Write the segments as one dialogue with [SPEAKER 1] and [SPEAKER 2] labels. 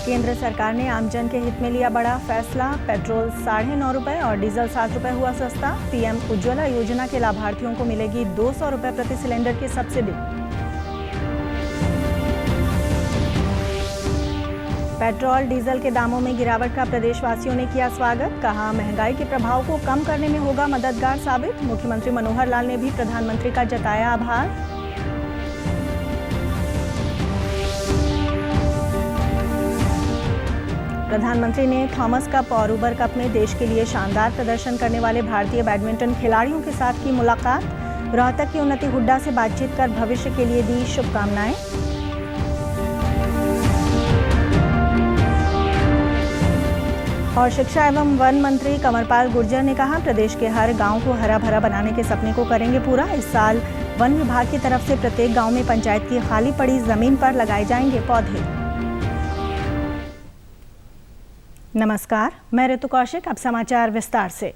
[SPEAKER 1] केंद्र सरकार ने आमजन के हित में लिया बड़ा फैसला। पेट्रोल 9.5 रुपये और डीजल 7 रुपये हुआ सस्ता। पीएम उज्ज्वला योजना के लाभार्थियों को मिलेगी 200 रुपये प्रति सिलेंडर की सब्सिडी। पेट्रोल डीजल के दामों में गिरावट का प्रदेशवासियों ने किया स्वागत। कहा, महंगाई के प्रभाव को कम करने में होगा मददगार साबित। मुख्यमंत्री मनोहर लाल ने भी प्रधानमंत्री का जताया आभार। प्रधानमंत्री ने थॉमस कप और उबर कप में देश के लिए शानदार प्रदर्शन करने वाले भारतीय बैडमिंटन खिलाड़ियों के साथ की मुलाकात। रोहतक की उन्नति हुड्डा से बातचीत कर भविष्य के लिए दी शुभकामनाएं। और शिक्षा एवं वन मंत्री कंवरपाल गुर्जर ने कहा, प्रदेश के हर गांव को हरा भरा बनाने के सपने को करेंगे पूरा। इस साल वन विभाग की तरफ से प्रत्येक गांव में पंचायत की खाली पड़ी जमीन पर लगाए जाएंगे पौधे। नमस्कार, मैं ऋतु कौशिक। अब समाचार विस्तार से।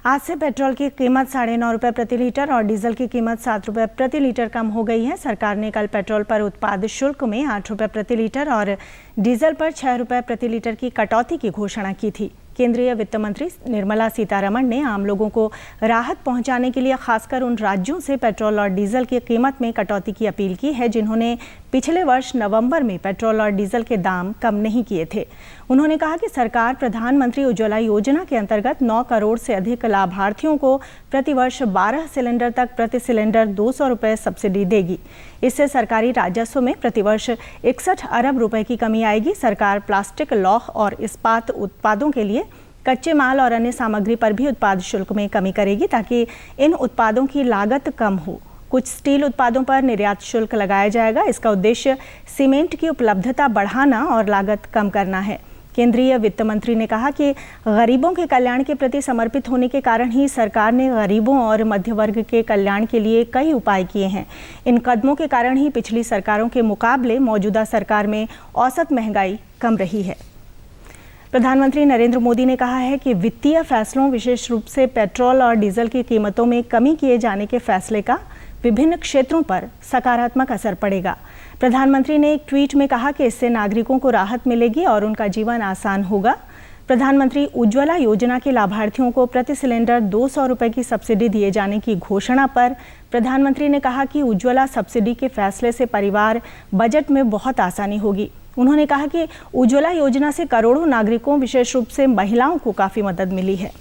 [SPEAKER 1] आज से पेट्रोल की कीमत 9.5 रुपये प्रति लीटर और डीजल की कीमत 7 रुपये प्रति लीटर कम हो गई है। सरकार ने कल पेट्रोल पर उत्पाद शुल्क में 8 रुपये प्रति लीटर और डीजल पर 6 रुपये प्रति लीटर की कटौती की घोषणा की थी। केंद्रीय वित्त मंत्री निर्मला सीतारमण ने आम लोगों को राहत पहुंचाने के लिए खासकर उन राज्यों से पेट्रोल और डीजल की कीमत में कटौती की अपील की है जिन्होंने पिछले वर्ष नवंबर में पेट्रोल और डीजल के दाम कम नहीं किए थे। उन्होंने कहा कि सरकार प्रधानमंत्री उज्ज्वला योजना के अंतर्गत 9 करोड़ से अधिक लाभार्थियों को प्रतिवर्ष 12 सिलेंडर तक प्रति सिलेंडर 200 रुपये सब्सिडी देगी। इससे सरकारी राजस्व में प्रतिवर्ष 61 अरब रुपए की कमी आएगी। सरकार प्लास्टिक, लौह और इस्पात उत्पादों के लिए कच्चे माल और अन्य सामग्री पर भी उत्पाद शुल्क में कमी करेगी ताकि इन उत्पादों की लागत कम हो। कुछ स्टील उत्पादों पर निर्यात शुल्क लगाया जाएगा। इसका उद्देश्य सीमेंट की उपलब्धता बढ़ाना और लागत कम करना है। केंद्रीय वित्त मंत्री ने कहा कि गरीबों के कल्याण के प्रति समर्पित होने के कारण ही सरकार ने गरीबों और मध्य वर्ग के कल्याण के लिए कई उपाय किए हैं। इन कदमों के कारण ही पिछली सरकारों के मुकाबले मौजूदा सरकार में औसत महंगाई कम रही है। प्रधानमंत्री नरेंद्र मोदी ने कहा है कि वित्तीय फैसलों, विशेष रूप से पेट्रोल और डीजल की कीमतों में कमी किए जाने के फैसले का विभिन्न क्षेत्रों पर सकारात्मक असर पड़ेगा। प्रधानमंत्री ने एक ट्वीट में कहा कि इससे नागरिकों को राहत मिलेगी और उनका जीवन आसान होगा। प्रधानमंत्री उज्ज्वला योजना के लाभार्थियों को प्रति सिलेंडर 200 रुपये की सब्सिडी दिए जाने की घोषणा पर प्रधानमंत्री ने कहा कि उज्ज्वला सब्सिडी के फैसले से परिवार बजट में बहुत आसानी होगी। उन्होंने कहा कि उज्ज्वला योजना से करोड़ों नागरिकों, विशेष रूप से महिलाओं को काफ़ी मदद मिली है।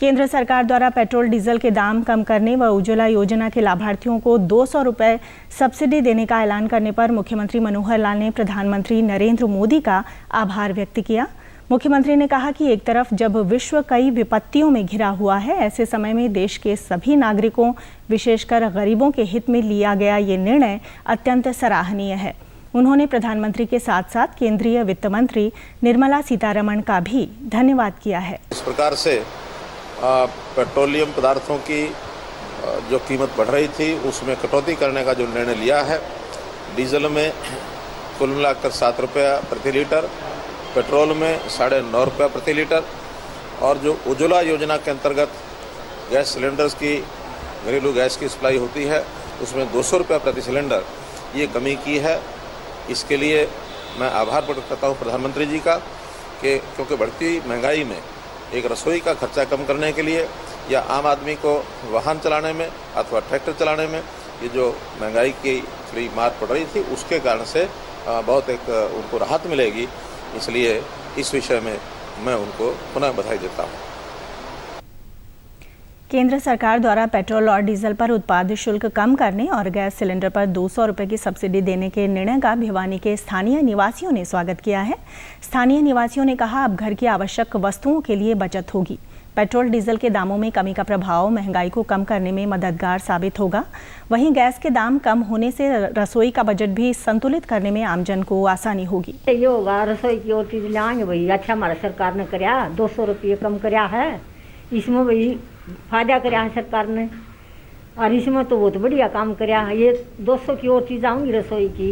[SPEAKER 1] केंद्र सरकार द्वारा पेट्रोल डीजल के दाम कम करने व उज्ज्वला योजना के लाभार्थियों को 200 रुपये सब्सिडी देने का ऐलान करने पर मुख्यमंत्री मनोहर लाल ने प्रधानमंत्री नरेंद्र मोदी का आभार व्यक्त किया। मुख्यमंत्री ने कहा कि एक तरफ जब विश्व कई विपत्तियों में घिरा हुआ है, ऐसे समय में देश के सभी नागरिकों, विशेषकर गरीबों के हित में लिया गया ये निर्णय अत्यंत सराहनीय है। उन्होंने प्रधानमंत्री के साथ साथ केंद्रीय वित्त मंत्री निर्मला सीतारमण का भी धन्यवाद किया है।
[SPEAKER 2] इस प्रकार से पेट्रोलियम पदार्थों की जो कीमत बढ़ रही थी उसमें कटौती करने का जो निर्णय लिया है, डीजल में कुल मिलाकर 7 रुपया प्रति लीटर, पेट्रोल में 9.5 रुपया प्रति लीटर और जो उज्ज्वला योजना के अंतर्गत गैस सिलेंडर्स की, घरेलू गैस की सप्लाई होती है उसमें 200 रुपया प्रति सिलेंडर ये कमी की है। इसके लिए मैं आभार प्रकट करता हूँ प्रधानमंत्री जी का कि क्योंकि बढ़ती महंगाई में एक रसोई का खर्चा कम करने के लिए या आम आदमी को वाहन चलाने में अथवा ट्रैक्टर चलाने में ये जो महंगाई की थोड़ी मार पड़ रही थी उसके कारण से बहुत उनको राहत मिलेगी। इसलिए इस विषय में मैं उनको पुनः बधाई देता हूँ।
[SPEAKER 1] केंद्र सरकार द्वारा पेट्रोल और डीजल पर उत्पाद शुल्क कम करने और गैस सिलेंडर पर 200 रुपये की सब्सिडी देने के निर्णय का भिवानी के स्थानीय निवासियों ने स्वागत किया है। स्थानीय निवासियों ने कहा, अब घर की आवश्यक वस्तुओं के लिए बचत होगी। पेट्रोल डीजल के दामों में कमी का प्रभाव महंगाई को कम करने में मददगार साबित होगा। वहीं गैस के दाम कम होने से रसोई का बजट भी संतुलित करने में आमजन को आसानी होगी।
[SPEAKER 3] ये होगा रसोई की और चीज लाएंगे भाई। अच्छा हमारा सरकार ने कराया 200 रुपये कम कराया है, इसमें भाई फायदा कराया है सरकार ने और इसमें तो बहुत बढ़िया काम कराया है। ये 200 की और चीज़ आऊँगी रसोई की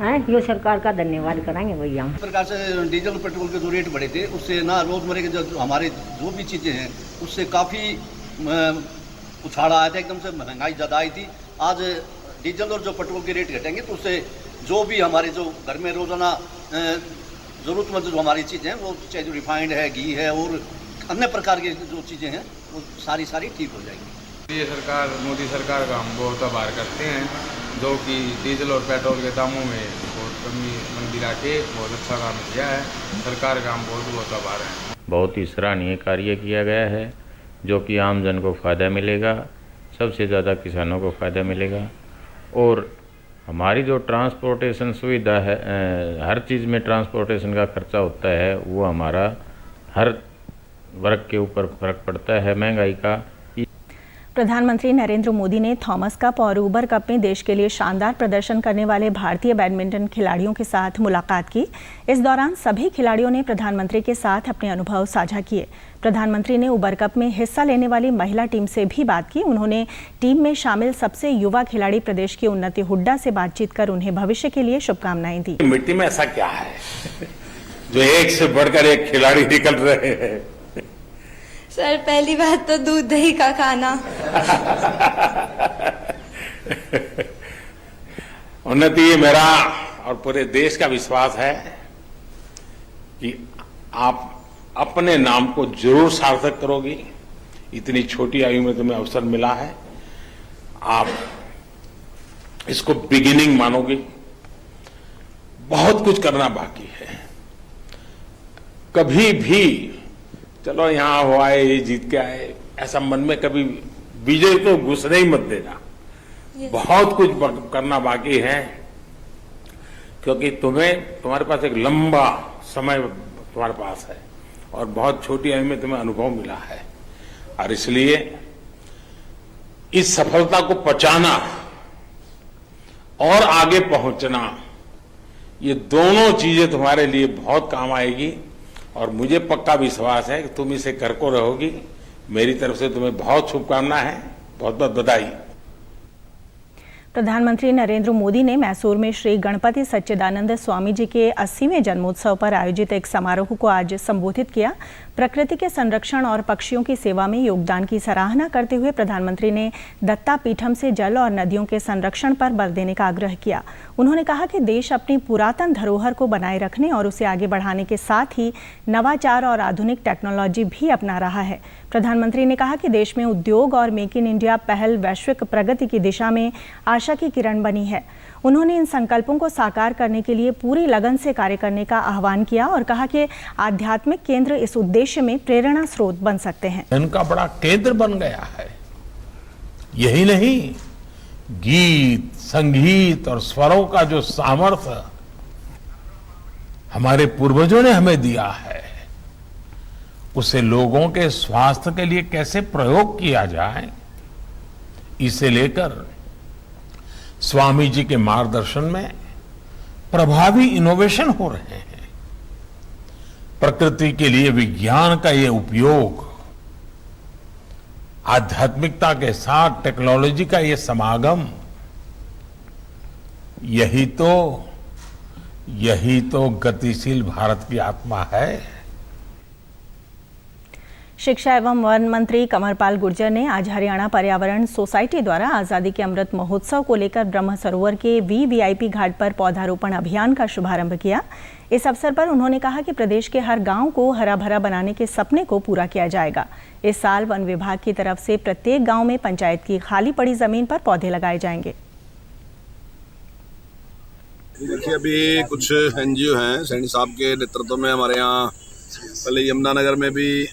[SPEAKER 3] हैं, ये सरकार का धन्यवाद कराएंगे भैया।
[SPEAKER 4] इस प्रकार से डीजल पेट्रोल के जो रेट बढ़े थे उससे ना रोजमर्रा के जो हमारे जो भी चीज़ें हैं उससे काफ़ी उछाल आया था, एकदम से महंगाई ज़्यादा आई थी। आज डीजल और जो पेट्रोल के रेट घटेंगे तो उससे जो भी हमारे जो घर में रोजाना ज़रूरतमंद जो हमारी चीज़ें हैं वो चाहे जो रिफाइंड है, घी है और अन्य प्रकार की जो चीज़ें हैं वो सारी ठीक हो जाएंगी।
[SPEAKER 5] ये सरकार, मोदी सरकार का हम बहुत आभार करते हैं, जो कि डीजल और पेट्रोल के दामों में बहुत कमी मंदी ला के बहुत अच्छा काम किया है। सरकार का हम बहुत आभार हैं।
[SPEAKER 6] बहुत ही सराहनीय कार्य किया गया है, जो कि आम जन को फ़ायदा मिलेगा, सबसे ज़्यादा किसानों को फ़ायदा मिलेगा। और हमारी जो ट्रांसपोर्टेशन सुविधा है, हर चीज़ में ट्रांसपोर्टेशन का खर्चा होता है, वो हमारा हर वर्ग के ऊपर फर्क पड़ता है महंगाई का।
[SPEAKER 1] प्रधानमंत्री नरेंद्र मोदी ने थॉमस कप और उबर कप में देश के लिए शानदार प्रदर्शन करने वाले भारतीय बैडमिंटन खिलाड़ियों के साथ मुलाकात की। इस दौरान सभी खिलाड़ियों ने प्रधानमंत्री के साथ अपने अनुभव साझा किए। प्रधानमंत्री ने उबर कप में हिस्सा लेने वाली महिला टीम से भी बात की। उन्होंने टीम में शामिल सबसे युवा खिलाड़ी प्रदेश की उन्नति हुड्डा से बातचीत कर उन्हें भविष्य के लिए शुभकामनाएं दी।
[SPEAKER 7] मिट्टी में ऐसा क्या है जो एक से बढ़कर एक खिलाड़ी निकल रहे हैं?
[SPEAKER 8] सर, पहली बात तो दूध दही का खाना।
[SPEAKER 7] उन्नति, ये मेरा और पूरे देश का विश्वास है कि आप अपने नाम को जरूर सार्थक करोगी। इतनी छोटी आयु में तुम्हें अवसर मिला है, आप इसको बिगिनिंग मानोगी। बहुत कुछ करना बाकी है। कभी भी चलो यहाँ हो आए, ये जीत के आए, ऐसा मन में कभी विजय तो घुसने ही मत देना। बहुत कुछ करना बाकी है, क्योंकि तुम्हारे पास एक लंबा समय तुम्हारे पास है और बहुत छोटी आयु में तुम्हें अनुभव मिला है। और इसलिए इस सफलता को पचाना और आगे पहुंचना, ये दोनों चीजें तुम्हारे लिए बहुत काम आएगी। और मुझे पक्का विश्वास है कि तुम इसे करको रहोगी। मेरी तरफ से तुम्हें बहुत शुभकामनाएं हैं, बहुत बहुत बधाई।
[SPEAKER 1] प्रधानमंत्री नरेंद्र मोदी ने मैसूर में श्री गणपति सच्चिदानंद स्वामी जी के 80वें जन्मोत्सव पर आयोजित एक समारोह को आज संबोधित किया। प्रकृति के संरक्षण और पक्षियों की सेवा में योगदान की सराहना करते हुए प्रधानमंत्री ने दत्ता पीठम से जल और नदियों के संरक्षण पर बल देने का आग्रह किया। उन्होंने कहा कि देश अपनी पुरातन धरोहर को बनाए रखने और उसे आगे बढ़ाने के साथ ही नवाचार और आधुनिक टेक्नोलॉजी भी अपना रहा है। प्रधानमंत्री ने कहा कि देश में उद्योग और मेक इन इंडिया पहल वैश्विक प्रगति की दिशा में आशा की किरण बनी है। उन्होंने इन संकल्पों को साकार करने के लिए पूरी लगन से कार्य करने का आह्वान किया और कहा कि आध्यात्मिक केंद्र इस उद्देश्य में प्रेरणा स्रोत बन सकते हैं।
[SPEAKER 7] इनका बड़ा केंद्र बन गया है। यही नहीं, गीत, संगीत और स्वरों का जो सामर्थ्य हमारे पूर्वजों ने हमें दिया है, उसे लोगों के स्वास्थ्य के लिए कैसे प्रयोग किया जाए, इसे लेकर स्वामी जी के मार्गदर्शन में प्रभावी इनोवेशन हो रहे हैं। प्रकृति के लिए विज्ञान का ये उपयोग, आध्यात्मिकता के साथ टेक्नोलॉजी का ये समागम, यही तो गतिशील भारत की आत्मा है।
[SPEAKER 1] शिक्षा एवं वन मंत्री कंवरपाल गुर्जर ने आज हरियाणा पर्यावरण सोसाइटी द्वारा आज़ादी के अमृत महोत्सव को लेकर ब्रह्म सरोवर के वीवीआईपी घाट पर पौधारोपण अभियान का शुभारंभ किया। इस अवसर पर उन्होंने कहा कि प्रदेश के हर गांव को हरा भरा बनाने के सपने को पूरा किया जाएगा। इस साल वन विभाग की तरफ से प्रत्येक गाँव में पंचायत की खाली पड़ी जमीन पर पौधे लगाए जाएंगे।
[SPEAKER 9] देखिए, अभी कुछ एनजीओ हैं सैनी साहब के नेतृत्व में हमारे यहाँ, पहले यमुनानगर में भी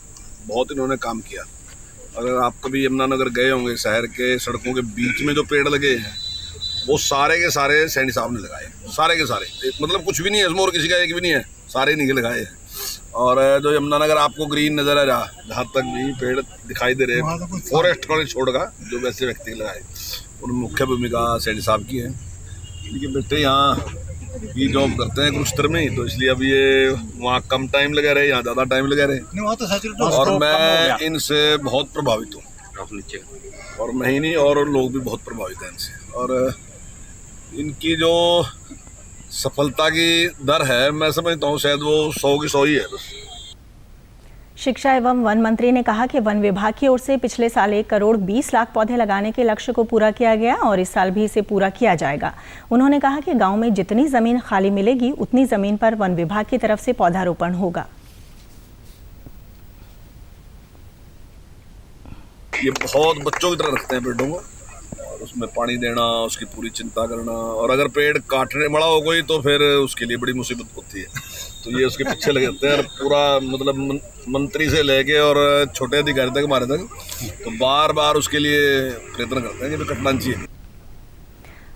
[SPEAKER 9] बहुत इन्होंने काम किया। अगर आप कभी यमुनानगर गए होंगे, शहर के सड़कों के बीच में जो पेड़ लगे हैं वो सारे के सारे सैनी साहब ने लगाए, सारे के सारे। मतलब कुछ भी नहीं है इसमें और किसी का एक भी नहीं है, सारे इन्हीं के लगाए हैं। और जो यमुनानगर आपको ग्रीन नज़र आ रहा, जहाँ तक भी पेड़ दिखाई दे रहे हैं, फॉरेस्ट को छोड़कर जो वैसे व्यक्ति लगाए, उनमें मुख्य भूमिका सैनी साहब की है। इनके बेटे यहाँ ये जॉब करते हैं कुरुक्षेत्र में ही, तो इसलिए अब ये वहाँ कम टाइम लगा रहे, यहाँ ज़्यादा टाइम लगा रहे। और मैं इनसे बहुत प्रभावित हूँ, और मैं ही नहीं और लोग भी बहुत प्रभावित हैं इनसे। और इनकी जो सफलता की दर है, मैं समझता हूँ शायद वो 100 की 100 ही है बस।
[SPEAKER 1] शिक्षा एवं वन मंत्री ने कहा कि वन विभाग की ओर से पिछले साल 1 करोड़ 20 लाख पौधे लगाने के लक्ष्य को पूरा किया गया और इस साल भी इसे पूरा किया जाएगा। उन्होंने कहा कि गांव में जितनी जमीन खाली मिलेगी उतनी जमीन पर वन विभाग की तरफ से पौधारोपण होगा।
[SPEAKER 9] ये बहुत बच्चों की तरह रखते हैं पेड़ों को, और उसमें पानी देना, उसकी पूरी चिंता करना, और अगर पेड़ काटने बड़ा हो गई तो फिर उसके लिए बड़ी मुसीबत होती है। तो ये उसके पीछे लगे रहते हैं और पूरा मतलब मंत्री से लेके और छोटे अधिकारी तक हमारे तक तो बार बार उसके लिए प्रयत्न करते हैं कि भी कटना चाहिए।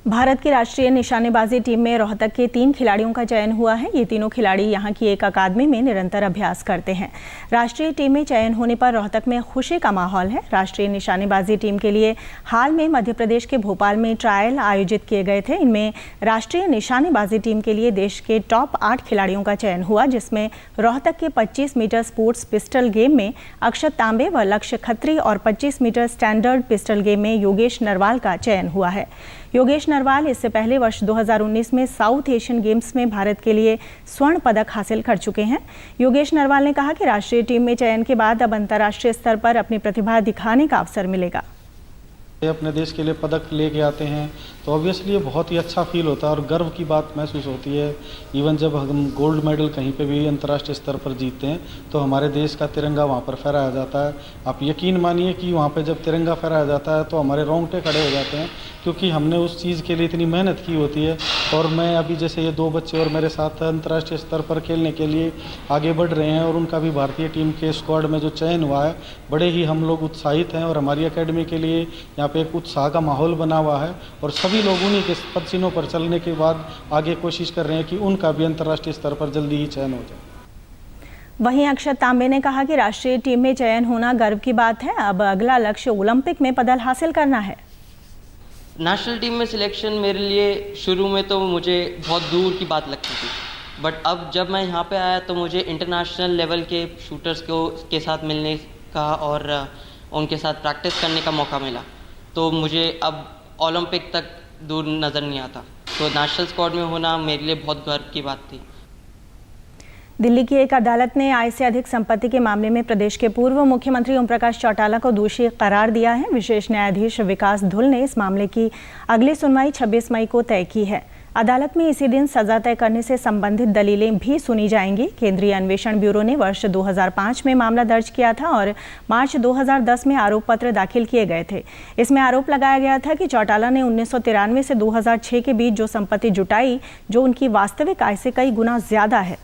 [SPEAKER 1] भारत की राष्ट्रीय निशानेबाजी टीम में रोहतक के 3 खिलाड़ियों का चयन हुआ है। ये तीनों खिलाड़ी यहां की एक अकादमी में निरंतर अभ्यास करते हैं। राष्ट्रीय टीम में चयन होने पर रोहतक में खुशी का माहौल है। राष्ट्रीय निशानेबाजी टीम के लिए हाल में मध्य प्रदेश के भोपाल में ट्रायल आयोजित किए गए थे। इनमें राष्ट्रीय निशानेबाजी टीम के लिए देश के टॉप 8 खिलाड़ियों का चयन हुआ, जिसमें रोहतक के 25 मीटर स्पोर्ट्स पिस्टल गेम में अक्षत तांबे व लक्ष्य खत्री और 25 मीटर स्टैंडर्ड पिस्टल गेम में योगेश नरवाल का चयन हुआ है। योगेश नरवाल इससे पहले वर्ष 2019 में साउथ एशियन गेम्स में भारत के लिए स्वर्ण पदक हासिल कर चुके हैं। योगेश नरवाल ने कहा कि राष्ट्रीय टीम में चयन के बाद अब अंतर्राष्ट्रीय स्तर पर अपनी प्रतिभा दिखाने का अवसर मिलेगा।
[SPEAKER 10] अपने देश के लिए पदक लेके आते हैं तो ऑब्वियसली ये बहुत ही अच्छा फील होता है और गर्व की बात महसूस होती है। इवन जब हम गोल्ड मेडल कहीं पे भी अंतर्राष्ट्रीय स्तर पर जीतते हैं तो हमारे देश का तिरंगा वहाँ पर फहराया जाता है। आप यकीन मानिए कि वहाँ पे जब तिरंगा फहराया जाता है तो हमारे रोंगटे खड़े हो जाते हैं, क्योंकि हमने उस चीज़ के लिए इतनी मेहनत की होती है। और मैं अभी जैसे ये 2 बच्चे और मेरे साथ अंतर्राष्ट्रीय स्तर पर खेलने के लिए आगे बढ़ रहे हैं और उनका भी भारतीय टीम के स्क्वाड में जो चयन हुआ है, बड़े ही हम लोग उत्साहित हैं और हमारी एकेडमी के लिए यहाँ पे एक उत्साह का माहौल बना हुआ है और सभी लोग उन्हीं के पसीनों पर चलने के बाद आगे कोशिश कर रहे हैं कि उनका भी अंतर्राष्ट्रीय स्तर पर जल्दी ही चयन हो जाए।
[SPEAKER 1] वहीं अक्षत तांबे ने कहा कि राष्ट्रीय टीम में चयन होना गर्व की बात है। अब अगला लक्ष्य ओलंपिक में पदक हासिल करना है।
[SPEAKER 11] नेशनल टीम में सिलेक्शन मेरे लिए शुरू में तो मुझे बहुत दूर की बात लगती थी, बट अब जब मैं यहाँ पे आया तो मुझे इंटरनेशनल लेवल के शूटर्स के साथ मिलने का और उनके साथ प्रैक्टिस करने का मौका मिला, तो मुझे अब ओलंपिक तक दूर नज़र नहीं आता। तो नेशनल स्क्वाड में होना मेरे लिए बहुत गर्व की बात थी।
[SPEAKER 1] दिल्ली की एक अदालत ने आय से अधिक संपत्ति के मामले में प्रदेश के पूर्व मुख्यमंत्री ओम प्रकाश चौटाला को दोषी करार दिया है। विशेष न्यायाधीश विकास धुल ने इस मामले की अगली सुनवाई 26 मई को तय की है। अदालत में इसी दिन सजा तय करने से संबंधित दलीलें भी सुनी जाएंगी। केंद्रीय अन्वेषण ब्यूरो ने वर्ष 2005 में मामला दर्ज किया था और मार्च 2010 में आरोप पत्र दाखिल किए गए थे। इसमें आरोप लगाया गया था कि चौटाला ने 1993 से 2006 के बीच जो संपत्ति जुटाई, जो उनकी वास्तविक आय से कई गुना ज्यादा है।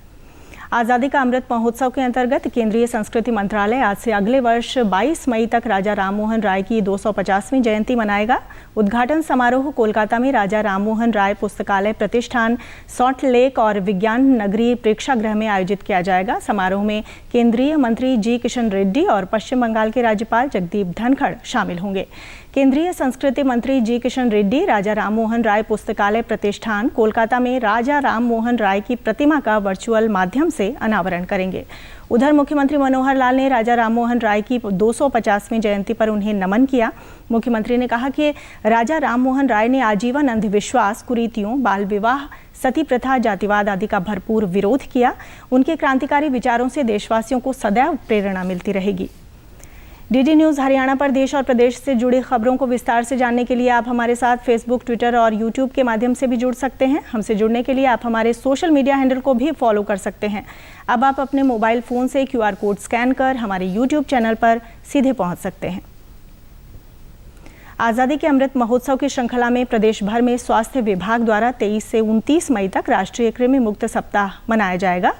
[SPEAKER 1] आज़ादी का अमृत महोत्सव के अंतर्गत केंद्रीय संस्कृति मंत्रालय आज से अगले वर्ष 22 मई तक राजा राममोहन राय की 250वीं जयंती मनाएगा। उद्घाटन समारोह कोलकाता में राजा राममोहन राय पुस्तकालय प्रतिष्ठान, सॉल्ट लेक और विज्ञान नगरी प्रेक्षागृह में आयोजित किया जाएगा। समारोह में केंद्रीय मंत्री जी किशन रेड्डी और पश्चिम बंगाल के राज्यपाल जगदीप धनखड़ शामिल होंगे। केंद्रीय संस्कृति मंत्री जी किशन रेड्डी राजा राममोहन राय पुस्तकालय प्रतिष्ठान कोलकाता में राजा राममोहन राय की प्रतिमा का वर्चुअल माध्यम से अनावरण करेंगे। उधर मुख्यमंत्री मनोहर लाल ने राजा राममोहन राय की 250वीं जयंती पर उन्हें नमन किया। मुख्यमंत्री ने कहा कि राजा राममोहन राय ने आजीवन अंधविश्वास, कुरीतियों, बाल विवाह, सती प्रथा, जातिवाद आदि का भरपूर विरोध किया। उनके क्रांतिकारी विचारों से देशवासियों को सदैव प्रेरणा मिलती रहेगी। डीडी न्यूज़ हरियाणा पर देश और प्रदेश से जुड़ी खबरों को विस्तार से जानने के लिए आप हमारे साथ फेसबुक, ट्विटर और यूट्यूब के माध्यम से भी जुड़ सकते हैं। हमसे जुड़ने के लिए आप हमारे सोशल मीडिया हैंडल को भी फॉलो कर सकते हैं। अब आप अपने मोबाइल फ़ोन से QR कोड स्कैन कर हमारे यूट्यूब चैनल पर सीधे पहुंच सकते हैं। आज़ादी के अमृत महोत्सव की श्रृंखला में प्रदेश भर में स्वास्थ्य विभाग द्वारा 23 से 29 मई तक राष्ट्रीय कृमि मुक्त सप्ताह मनाया जाएगा।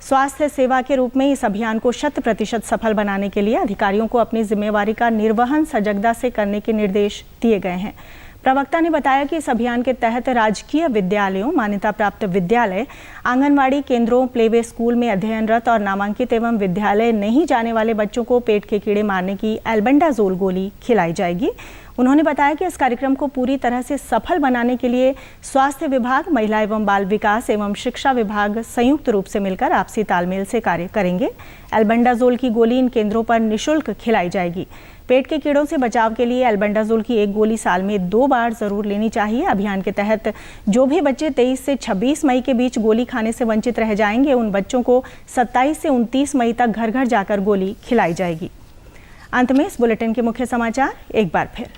[SPEAKER 1] स्वास्थ्य सेवा के रूप में इस अभियान को 100% सफल बनाने के लिए अधिकारियों को अपनी जिम्मेवारी का निर्वहन सजगता से करने के निर्देश दिए गए हैं। प्रवक्ता ने बताया कि इस अभियान के तहत राजकीय विद्यालयों, मान्यता प्राप्त विद्यालय, आंगनवाड़ी केंद्रों, प्लेवे स्कूल में अध्ययनरत और नामांकित एवं विद्यालय नहीं जाने वाले बच्चों को पेट के कीड़े मारने की एल्बेंडाजोल गोली खिलाई जाएगी। उन्होंने बताया कि इस कार्यक्रम को पूरी तरह से सफल बनाने के लिए स्वास्थ्य विभाग, महिला एवं बाल विकास एवं शिक्षा विभाग संयुक्त रूप से मिलकर आपसी तालमेल से कार्य करेंगे। एल्बेंडाजोल की गोली इन केंद्रों पर निःशुल्क खिलाई जाएगी। पेट के कीड़ों से बचाव के लिए एल्बेंडाजोल की एक गोली साल में 2 बार जरूर लेनी चाहिए। अभियान के तहत जो भी बच्चे 23 से 26 मई के बीच गोली खाने से वंचित रह जाएंगे, उन बच्चों को 27 से 29 मई तक घर घर जाकर गोली खिलाई जाएगी। अंत में इस बुलेटिन के मुख्य समाचार एक बार फिर।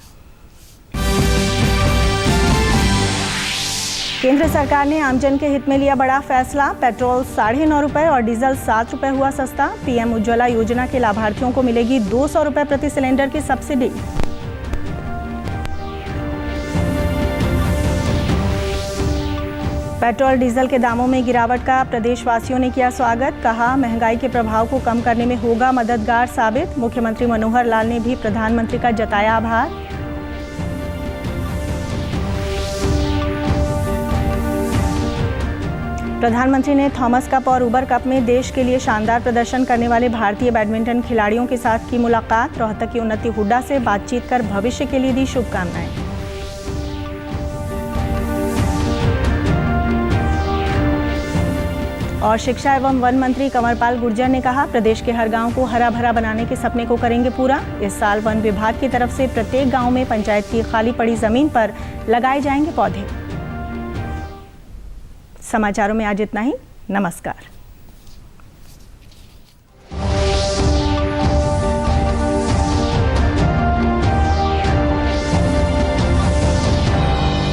[SPEAKER 1] केंद्र सरकार ने आमजन के हित में लिया बड़ा फैसला। पेट्रोल 9.5 रुपए और डीजल 7 रुपए हुआ सस्ता। पीएम उज्ज्वला योजना के लाभार्थियों को मिलेगी 200 रुपए प्रति सिलेंडर की सब्सिडी। पेट्रोल डीजल के दामों में गिरावट का प्रदेशवासियों ने किया स्वागत। कहा, महंगाई के प्रभाव को कम करने में होगा मददगार साबित। मुख्यमंत्री मनोहर लाल ने भी प्रधानमंत्री का जताया आभार। प्रधानमंत्री ने थॉमस कप और उबर कप में देश के लिए शानदार प्रदर्शन करने वाले भारतीय बैडमिंटन खिलाड़ियों के साथ की मुलाकात। रोहतक की उन्नति हुड्डा से बातचीत कर भविष्य के लिए दी शुभकामनाएं। और शिक्षा एवं वन मंत्री कंवरपाल गुर्जर ने कहा, प्रदेश के हर गांव को हरा भरा बनाने के सपने को करेंगे पूरा। इस साल वन विभाग की तरफ से प्रत्येक गांव में पंचायत की खाली पड़ी जमीन पर लगाए जाएंगे पौधे। समाचारों में आज इतना ही। नमस्कार।